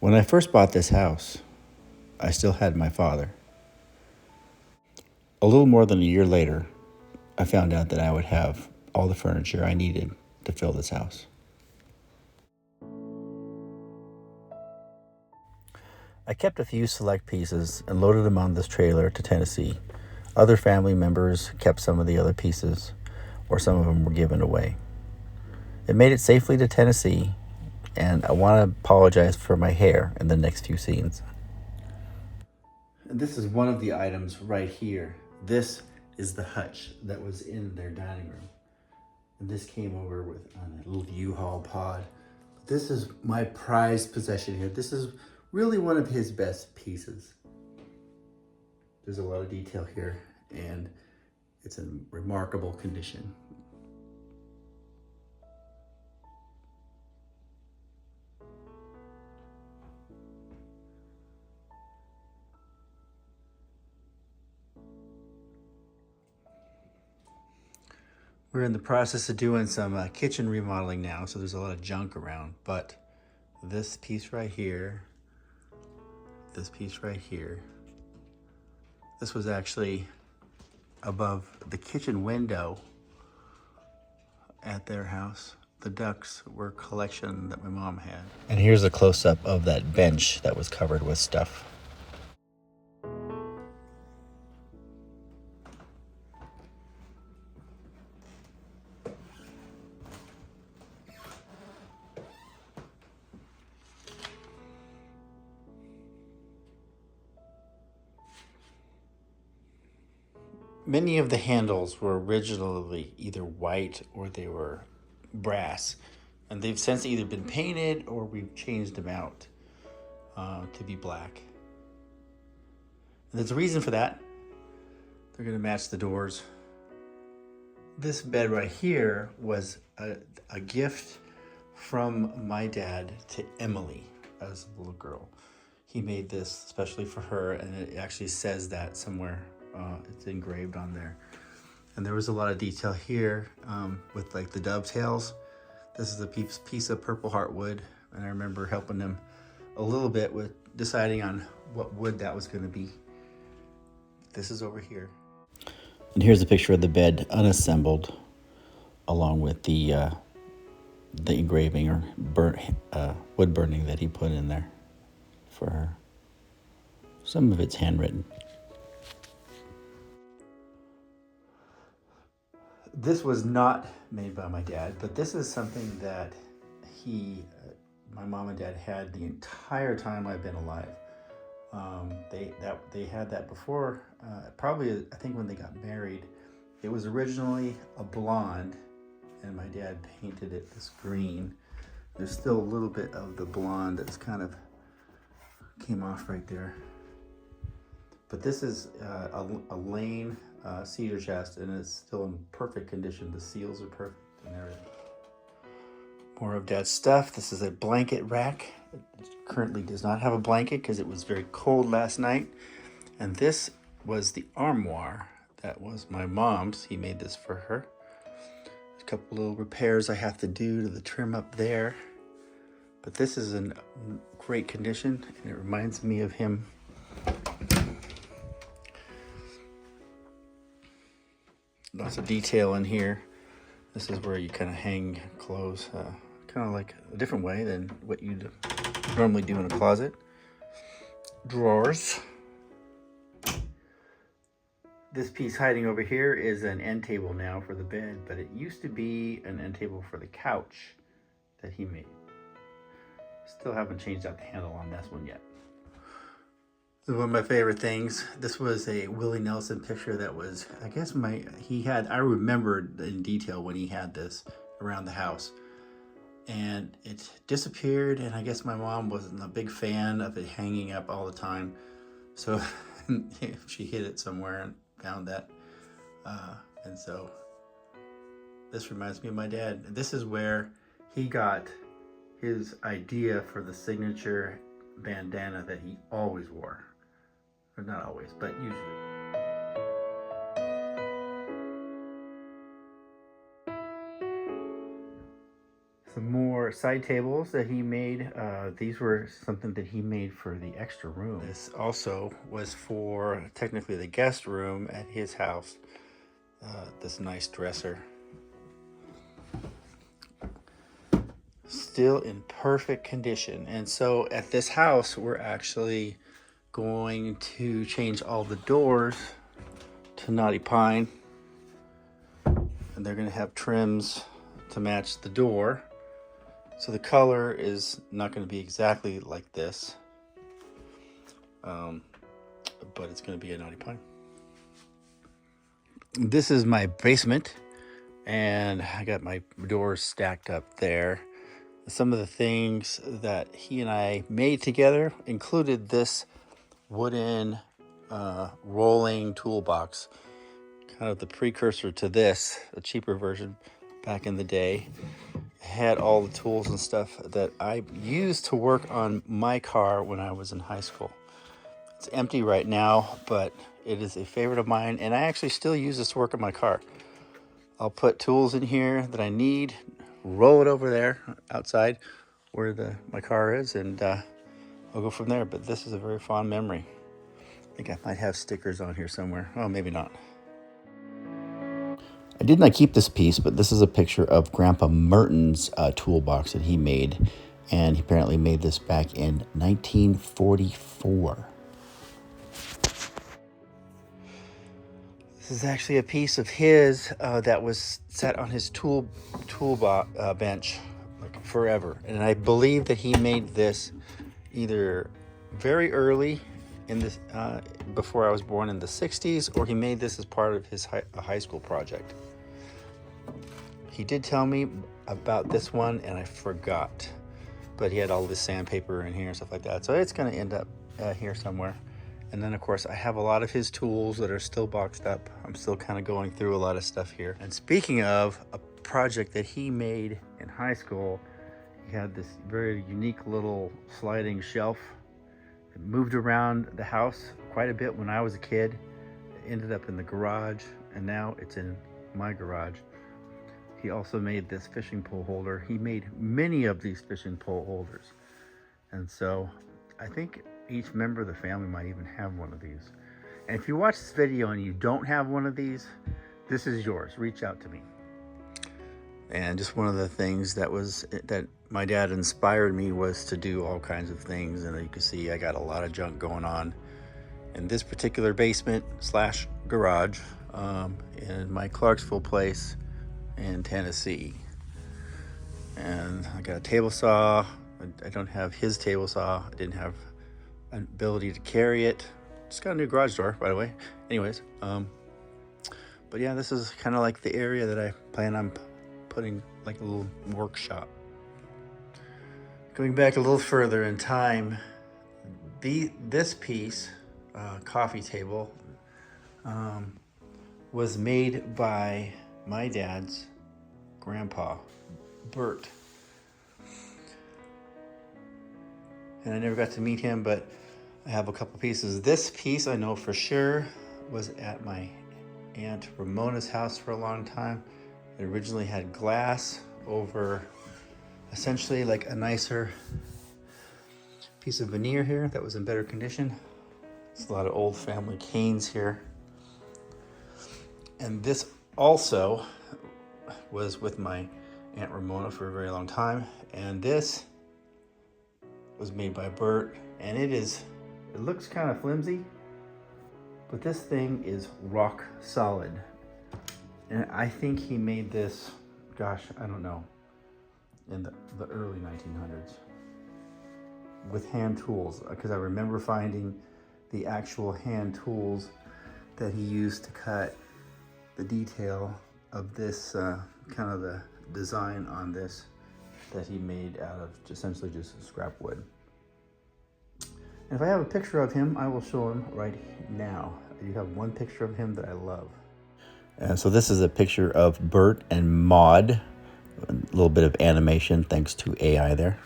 When I first bought this house, I still had my father. A little more than a year later, I found out that I would have all the furniture I needed to fill this house. I kept a few select pieces and loaded them on this trailer to Tennessee. Other family members kept some of the other pieces, or some of them were given away. It made it safely to Tennessee, and I want to apologize for my hair in the next few scenes. And this is one of the items right here. This is the hutch that was in their dining room. And this came over with a little U-Haul pod. This is my prized possession here. This is really one of his best pieces. There's a lot of detail here, and it's in remarkable condition. We're in the process of doing some kitchen remodeling now, so there's a lot of junk around, but this piece right here, this was actually above the kitchen window at their house. The ducks were a collection that my mom had. And here's a close-up of that bench that was covered with stuff. Many of the handles were originally either white or they were brass, and they've since either been painted or we've changed them out to be black. And there's a reason for that. They're going to match the doors. This bed right here was a gift from my dad to Emily as a little girl. He made this especially for her, and it actually says that somewhere. It's engraved on there. And there was a lot of detail here with like the dovetails. This is a piece of purple heartwood, and I remember helping them a little bit with deciding on what wood that was going to be. This is over here. And here's a picture of the bed unassembled, along with the engraving or wood burning that he put in there for her. Some of it's handwritten. This was not made by my dad, but this is something that my mom and dad had the entire time I've been alive. They had that before, probably I think when they got married. It was originally a blonde, and my dad painted it this green. There's still a little bit of the blonde that's kind of came off right there. But this is a Lane cedar chest, and it's still in perfect condition. The seals are perfect and everything. More of Dad's stuff. This is a blanket rack. It currently does not have a blanket because it was very cold last night. And this was the armoire that was my mom's. He made this for her. A couple little repairs I have to do to the trim up there. But this is in great condition, and it reminds me of him. Lots of detail in here. This is where you kind of hang clothes, kind of like a different way than what you'd normally do in a closet. Drawers. This piece hiding over here is an end table now for the bed, but it used to be an end table for the couch that he made. Still haven't changed out the handle on this one yet. This is one of my favorite things. This was a Willie Nelson picture that was, I guess I remembered in detail when he had this around the house. And it disappeared, and I guess my mom wasn't a big fan of it hanging up all the time. So she hid it somewhere and found that. And so this reminds me of my dad. This is where he got his idea for the signature bandana that he always wore. Or not always, but usually. Some more side tables that he made. These were something that he made for the extra room. This also was for technically the guest room at his house. This nice dresser. Still in perfect condition. And so at this house, we're actually going to change all the doors to Knotty Pine. And they're going to have trims to match the door. So the color is not going to be exactly like this, but it's going to be a Knotty Pine. This is my basement, and I got my doors stacked up there. Some of the things that he and I made together included this wooden rolling toolbox, kind of the precursor to this, a cheaper version back in the day. Had all the tools and stuff that I used to work on my car when I was in high school. It's empty right now, but it is a favorite of mine, and I actually still use this to work on my car. I'll put tools in here that I need, roll it over there outside where my car is, and I'll go from there. But this is a very fond memory. I think I might have stickers on here somewhere. Oh, maybe not. I did not keep this piece, but this is a picture of Grandpa Merton's toolbox that he made. And he apparently made this back in 1944. This is actually a piece of his that was set on his tool bench like forever. And I believe that he made this either very early in this, before I was born in the 60s, or he made this as part of his high school project. He did tell me about this one, and I forgot. But he had all this sandpaper in here and stuff like that. So it's going to end up here somewhere. And then, of course, I have a lot of his tools that are still boxed up. I'm still kind of going through a lot of stuff here. And speaking of a project that he made in high school, he had this very unique little sliding shelf. It moved around the house quite a bit when I was a kid. It ended up in the garage, and now it's in my garage. He also made this fishing pole holder. He made many of these fishing pole holders. And so I think each member of the family might even have one of these. And if you watch this video and you don't have one of these, this is yours. Reach out to me. And just one of the things that my dad inspired me was to do all kinds of things. And you can see I got a lot of junk going on in this particular basement / garage in my Clarksville place in Tennessee. And I got a table saw. I don't have his table saw. I didn't have an ability to carry it. Just got a new garage door, by the way. Anyways, but yeah, this is kind of like the area that I plan on putting like a little workshop. Going back a little further in time, this piece, coffee table, was made by my dad's grandpa, Bert. And I never got to meet him, but I have a couple pieces. This piece I know for sure was at my Aunt Ramona's house for a long time. It originally had glass over essentially like a nicer piece of veneer here that was in better condition. There's a lot of old family canes here. And this also was with my Aunt Ramona for a very long time. And this was made by Bert, and it looks kind of flimsy, but this thing is rock solid. And I think he made this, gosh, I don't know, in the early 1900s with hand tools, because I remember finding the actual hand tools that he used to cut the detail of this, kind of the design on this that he made out of essentially just scrap wood. And if I have a picture of him, I will show him right now. You have one picture of him that I love. So this is a picture of Bert and Maud. A little bit of animation thanks to AI there.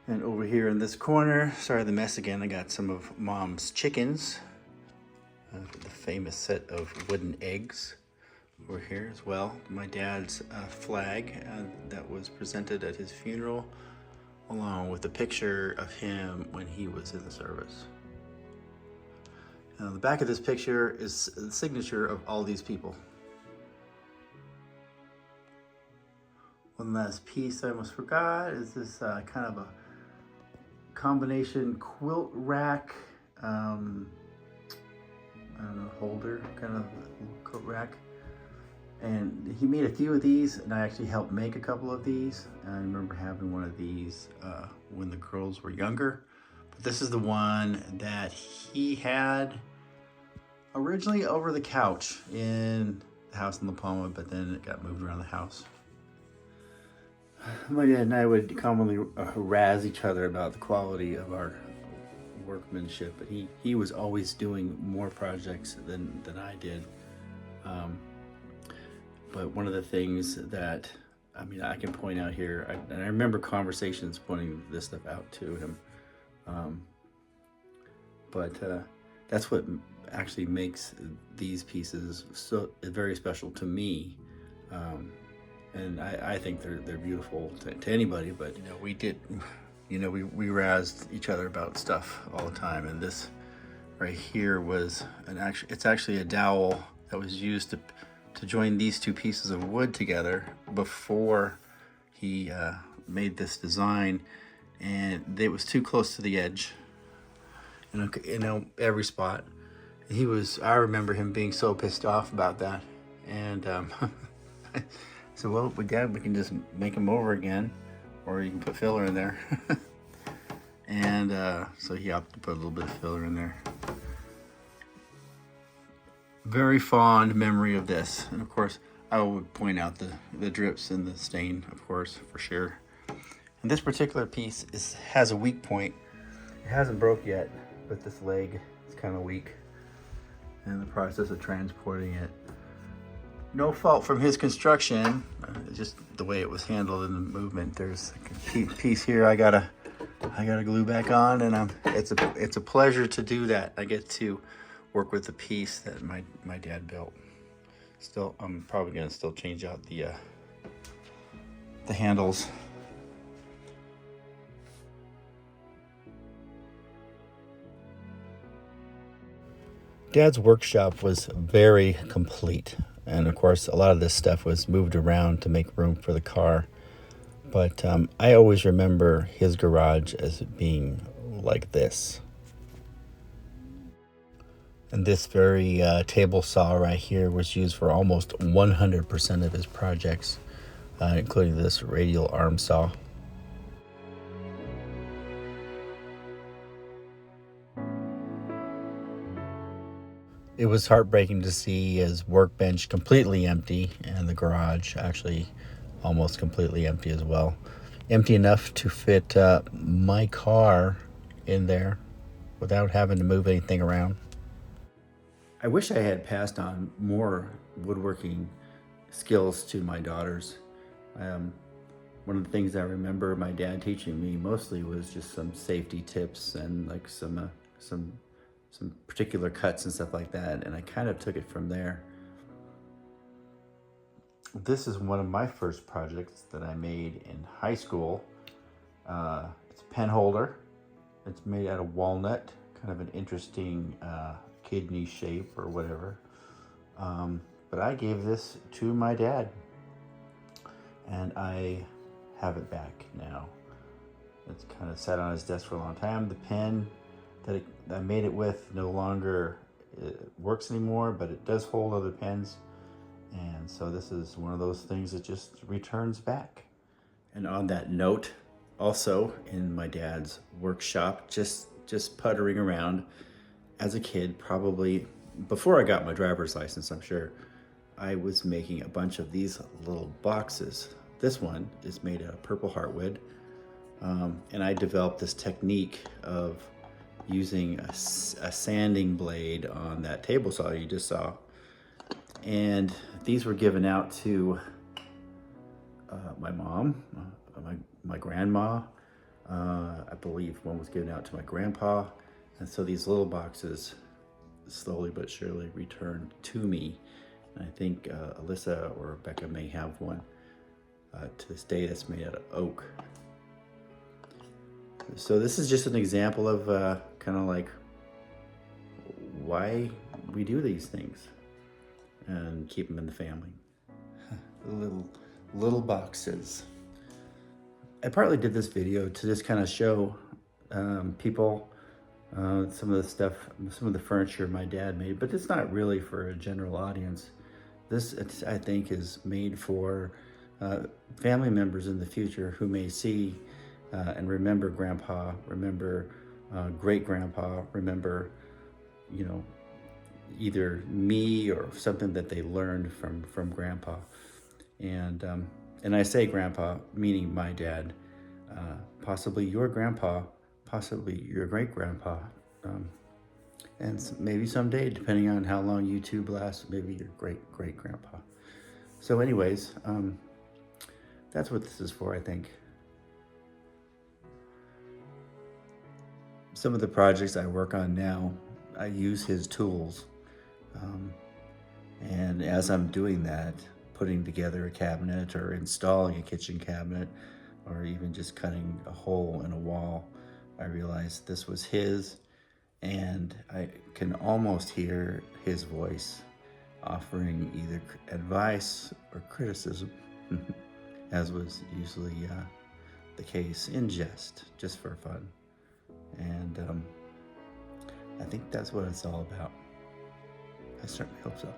And over here in this corner, sorry the mess again, I got some of Mom's chickens. The famous set of wooden eggs. over here as well. My dad's flag that was presented at his funeral, along with a picture of him when he was in the service. Now, the back of this picture is the signature of all these people. One last piece I almost forgot is this kind of a combination quilt rack, I don't know, holder, kind of quilt rack. And he made a few of these, and I actually helped make a couple of these. I remember having one of these when the girls were younger. But this is the one that he had originally over the couch in the house in La Palma, but then it got moved around the house. My dad and I would commonly razz each other about the quality of our workmanship, but he was always doing more projects than I did. But one of the things that, I mean, I can point out here, and I remember conversations pointing this stuff out to him, but that's what actually makes these pieces so very special to me. And I think they're beautiful to anybody, but we razzed each other about stuff all the time. And this right here was it's actually a dowel that was used to join these two pieces of wood together before he made this design, and it was too close to the edge, every spot. I remember him being so pissed off about that, and so, well, Dad, we can just make them over again, or you can put filler in there. And so he opted to put a little bit of filler in there. Very fond memory of this. And of course, I would point out the drips and the stain, of course, for sure. And this particular piece has a weak point. It hasn't broke yet, but this leg is kind of weak. In the process of transporting it. No fault from his construction, just the way it was handled in the movement. There's a piece here I gotta glue back on, and it's a pleasure to do that. I get to work with the piece that my dad built. Still, I'm probably gonna still change out the handles. Dad's workshop was very complete. And of course, a lot of this stuff was moved around to make room for the car. But I always remember his garage as being like this. And this very table saw right here was used for almost 100% of his projects, including this radial arm saw. It was heartbreaking to see his workbench completely empty and the garage actually almost completely empty as well. Empty enough to fit my car in there without having to move anything around. I wish I had passed on more woodworking skills to my daughters. One of the things I remember my dad teaching me mostly was just some safety tips and like some particular cuts and stuff like that, and I kind of took it from there. This is one of my first projects that I made in high school. It's a pen holder. It's made out of walnut, kind of an interesting kidney shape or whatever. But I gave this to my dad, and I have it back now. It's kind of sat on his desk for a long time. The pen that I made it with no longer works anymore, but it does hold other pens. And so this is one of those things that just returns back. And on that note, also in my dad's workshop, just puttering around as a kid, probably before I got my driver's license, I'm sure, I was making a bunch of these little boxes. This one is made out of purple heartwood. And I developed this technique of using a sanding blade on that table saw you just saw. And these were given out to my mom, my grandma. I believe one was given out to my grandpa. And so these little boxes slowly but surely returned to me. I think Alyssa or Becca may have one to this day that's made out of oak. So this is just an example of kind of like why we do these things and keep them in the family. little boxes. I partly did this video to just kind of show people some of the stuff, some of the furniture my dad made, but it's not really for a general audience. This, I think, is made for family members in the future who may see and remember Grandpa, remember great grandpa, remember, you know, either me or something that they learned from Grandpa. And I say Grandpa, meaning my dad, possibly your grandpa, possibly your great grandpa, and maybe someday, depending on how long YouTube lasts, maybe your great grandpa. So anyways, that's what this is for, I think. Some of the projects I work on now, I use his tools. And as I'm doing that, putting together a cabinet or installing a kitchen cabinet, or even just cutting a hole in a wall, I realized this was his, and I can almost hear his voice offering either advice or criticism, as was usually the case, in jest, just for fun. And I think that's what it's all about. I certainly hope so.